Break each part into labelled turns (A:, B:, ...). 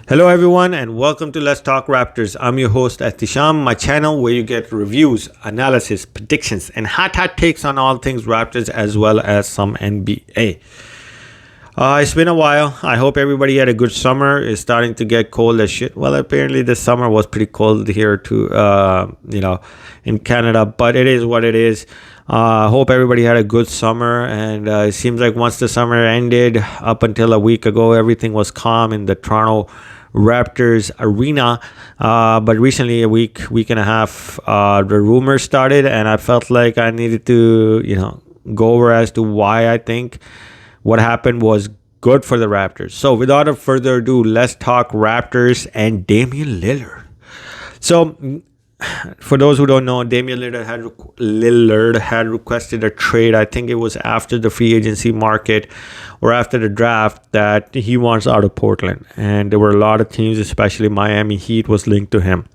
A: Hello, everyone, and welcome to Let's Talk Raptors. I'm your host, Atisham, my channel where you get reviews, analysis, predictions, and hot takes on all things Raptors as well as some NBA. It's been a while. I hope everybody had a good summer. It's starting to get cold as shit. Well, apparently this summer was pretty cold here too, in Canada, but it is what it is. I hope everybody had a good summer, and it seems like once the summer ended, up until a week ago, everything was calm in the Toronto Raptors arena. But recently, a week and a half, the rumors started, and I felt like I needed to, go over as to why I think what happened was good for the Raptors. So without further ado, let's talk Raptors and Damian Lillard. So for those who don't know, Damian Lillard had requested a trade. I think it was after the free agency market or after the draft that he wants out of Portland. And there were a lot of teams, especially Miami Heat, was linked to him.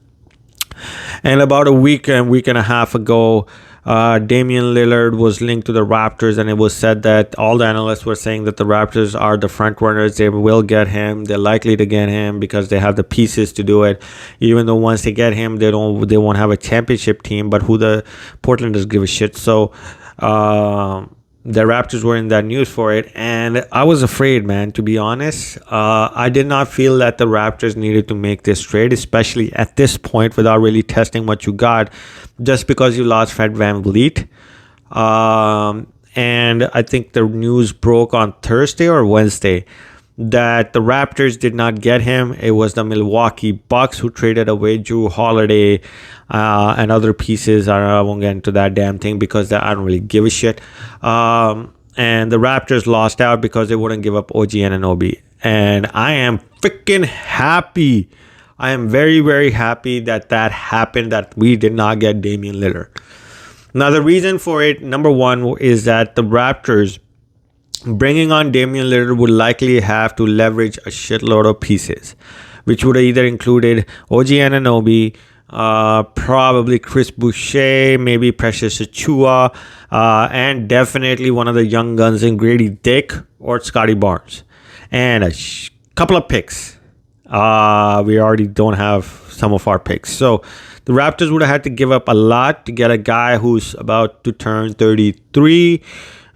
A: And about a week and a half ago, Damian Lillard was linked to the Raptors, and it was said that all the analysts were saying that the Raptors are the front runners. They will get him. They're likely to get him because they have the pieces to do it. Even though once they get him, they won't have a championship team. But who the Portland does give a shit. So the Raptors were in that news for it, and I was afraid, man, to be honest. I did not feel that the Raptors needed to make this trade, especially at this point, without really testing what you got, just because you lost Fred VanVleet. And I think the news broke on Thursday or Wednesday that the Raptors did not get him. It was the Milwaukee Bucks who traded away Jrue Holiday and other pieces. I won't get into that damn thing because I don't really give a shit. And the Raptors lost out because they wouldn't give up OG Anunoby. And I am freaking happy. I am very, very happy that happened, that we did not get Damian Lillard. Now, the reason for it, number one, is that the Raptors bringing on Damian Lillard would likely have to leverage a shitload of pieces, which would have either included OG Anunoby, probably Chris Boucher, maybe Precious Achiuwa, and definitely one of the young guns in Grady Dick or Scotty Barnes, and a couple of picks. We already don't have some of our picks, so the Raptors would have had to give up a lot to get a guy who's about to turn 33.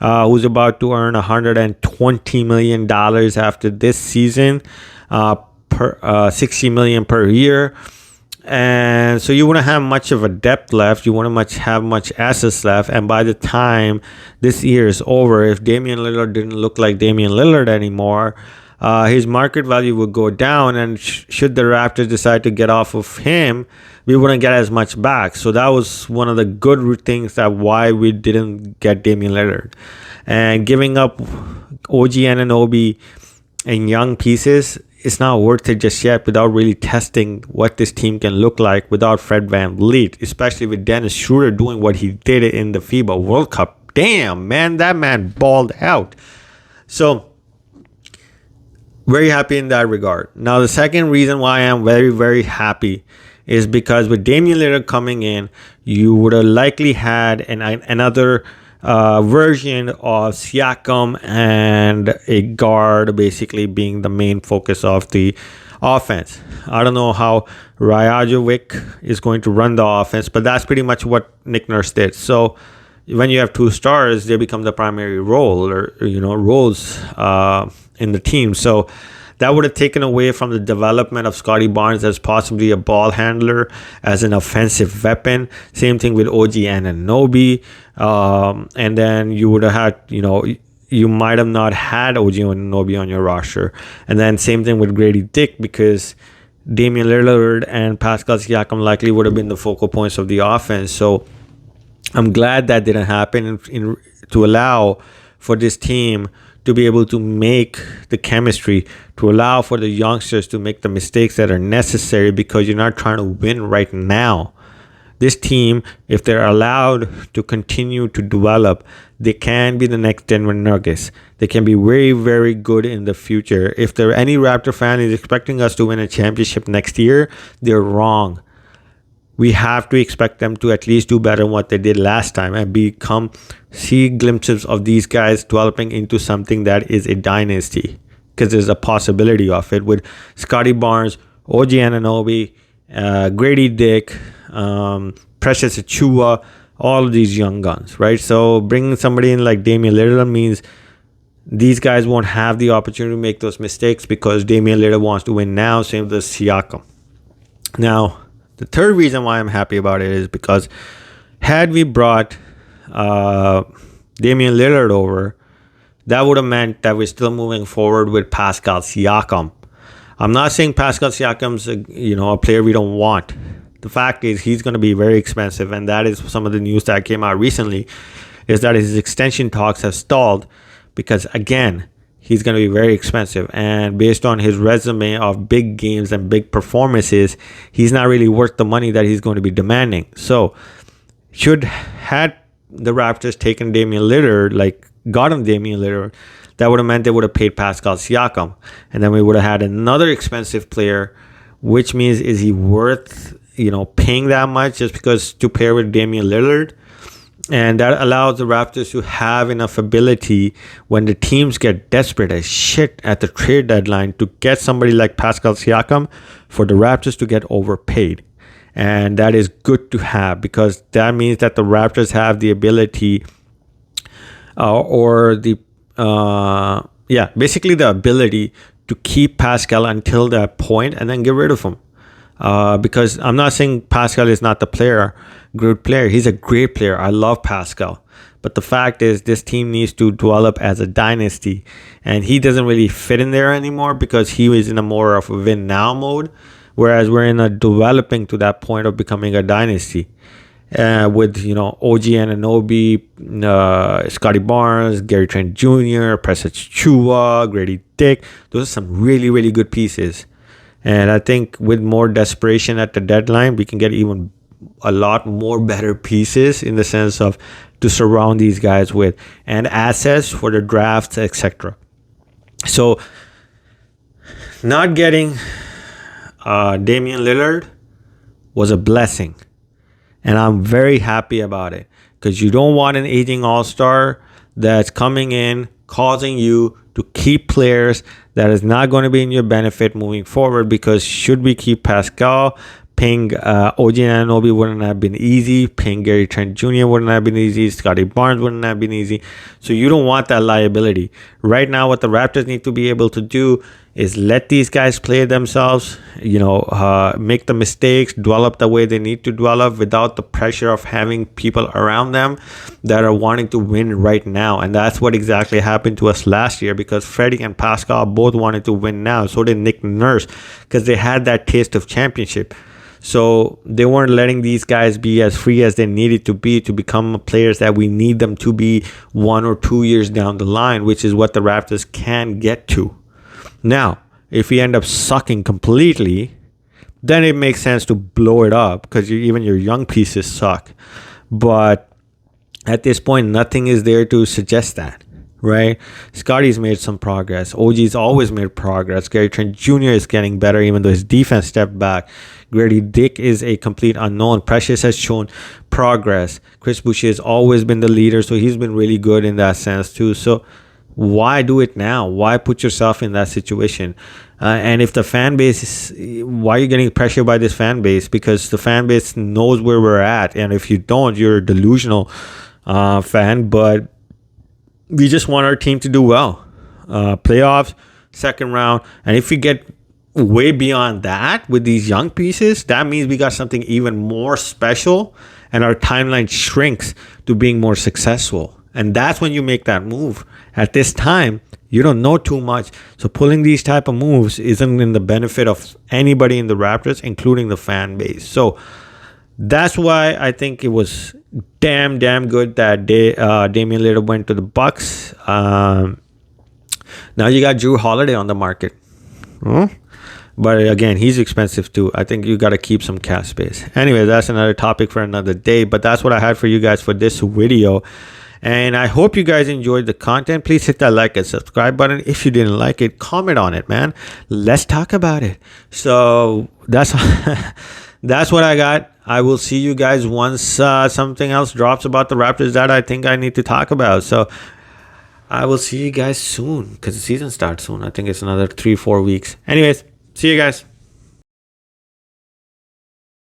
A: Who's about to earn $120 million after this season, $60 million per year. And so you wouldn't have much of a depth left. You wouldn't have much assets left. And by the time this year is over, if Damian Lillard didn't look like Damian Lillard anymore, his market value would go down. And should the Raptors decide to get off of him, we wouldn't get as much back. So that was one of the good things that why we didn't get Damian Lillard. And giving up OG Anunoby and young pieces, it's not worth it just yet without really testing what this team can look like without Fred VanVleet, especially with Dennis Schroeder doing what he did in the FIBA World Cup. Damn, man, that man balled out. So very happy in that regard. Now, the second reason why I'm very, very happy is because with Damian Lillard coming in, you would have likely had another version of Siakam and a guard basically being the main focus of the offense. I don't know how Rajakovic is going to run the offense, but that's pretty much what Nick Nurse did. So when you have two stars, they become the primary role or roles in the team. So that would have taken away from the development of Scotty Barnes as possibly a ball handler, as an offensive weapon. Same thing with OG Anunoby. And then you would have had, you might have not had OG Anunoby on your roster. And then same thing with Grady Dick, because Damian Lillard and Pascal Siakam likely would have been the focal points of the offense. So I'm glad that didn't happen to allow for this team to be able to make the chemistry, to allow for the youngsters to make the mistakes that are necessary, because you're not trying to win right now. This team, if they're allowed to continue to develop, they can be the next Denver Nuggets. They can be very, very good in the future. If there any Raptor fan is expecting us to win a championship next year, they're wrong. We have to expect them to at least do better than what they did last time and see glimpses of these guys developing into something that is a dynasty. because there's a possibility of it with Scotty Barnes, OG Anunoby, Grady Dick, Precious Achiuwa, all of these young guns, right? So bringing somebody in like Damian Lillard means these guys won't have the opportunity to make those mistakes because Damian Lillard wants to win now. Same with Siakam. Now, the third reason why I'm happy about it is because had we brought Damian Lillard over, that would have meant that we're still moving forward with Pascal Siakam. I'm not saying Pascal Siakam's a player we don't want. The fact is he's going to be very expensive, and that is some of the news that came out recently, is that his extension talks have stalled because, again, he's going to be very expensive. And based on his resume of big games and big performances, he's not really worth the money that he's going to be demanding. So had the Raptors taken Damian Lillard, gotten Damian Lillard, that would have meant they would have paid Pascal Siakam. And then we would have had another expensive player, which means, is he worth paying that much just because to pair with Damian Lillard? And that allows the Raptors to have enough ability when the teams get desperate as shit at the trade deadline to get somebody like Pascal Siakam for the Raptors to get overpaid. And that is good to have because that means that the Raptors have the ability basically the ability to keep Pascal until that point and then get rid of him. Because I'm not saying Pascal is not good player. He's a great player. I love Pascal. But the fact is this team needs to develop as a dynasty. And he doesn't really fit in there anymore because he was in a more of a win now mode. Whereas we're in a developing to that point of becoming a dynasty. With, OG Anunoby, Scotty Barnes, Gary Trent Jr., Precious Achiuwa, Grady Dick. Those are some really, really good pieces. And I think with more desperation at the deadline, we can get even a lot more better pieces in the sense of to surround these guys with and assets for the drafts, etc. So not getting Damian Lillard was a blessing. And I'm very happy about it because you don't want an aging all-star that's coming in, causing you to keep players that is not going to be in your benefit moving forward. Because should we keep Pascal, paying OG Anunoby wouldn't have been easy. Paying Gary Trent Jr. wouldn't have been easy. Scotty Barnes wouldn't have been easy. So you don't want that liability. Right now, what the Raptors need to be able to do is let these guys play themselves, make the mistakes, develop the way they need to develop without the pressure of having people around them that are wanting to win right now. And that's what exactly happened to us last year because Freddie and Pascal both wanted to win now. So did Nick Nurse because they had that taste of championship. So they weren't letting these guys be as free as they needed to be to become players that we need them to be 1 or 2 years down the line, which is what the Raptors can get to. Now, if we end up sucking completely, then it makes sense to blow it up because even your young pieces suck. But at this point, nothing is there to suggest that, right? Scotty's made some progress. OG's always made progress. Gary Trent Jr. is getting better even though his defense stepped back. Grady Dick is a complete unknown. Precious has shown progress. Chris Boucher has always been the leader, so he's been really good in that sense too. So why do it now? Why put yourself in that situation? And if the fan base why are you getting pressure by this fan base? Because the fan base knows where we're at. And if you don't, you're a delusional fan. But we just want our team to do well. Playoffs, second round. And if we get way beyond that with these young pieces, that means we got something even more special. And our timeline shrinks to being more successful. And that's when you make that move. At this time, you don't know too much. So pulling these type of moves isn't in the benefit of anybody in the Raptors, including the fan base. So that's why I think it was damn good that Damian Lillard went to the Bucks. Now you got Drew Holiday on the market. But again, he's expensive too. I think you got to keep some cap space. Anyway, that's another topic for another day. But that's what I had for you guys for this video. And I hope you guys enjoyed the content. Please hit that like and subscribe button. If you didn't like it, comment on it, man. Let's talk about it. So that's what I got. I will see you guys once something else drops about the Raptors that I think I need to talk about. So I will see you guys soon because the season starts soon. I think it's another 3-4 weeks. Anyways, see you guys.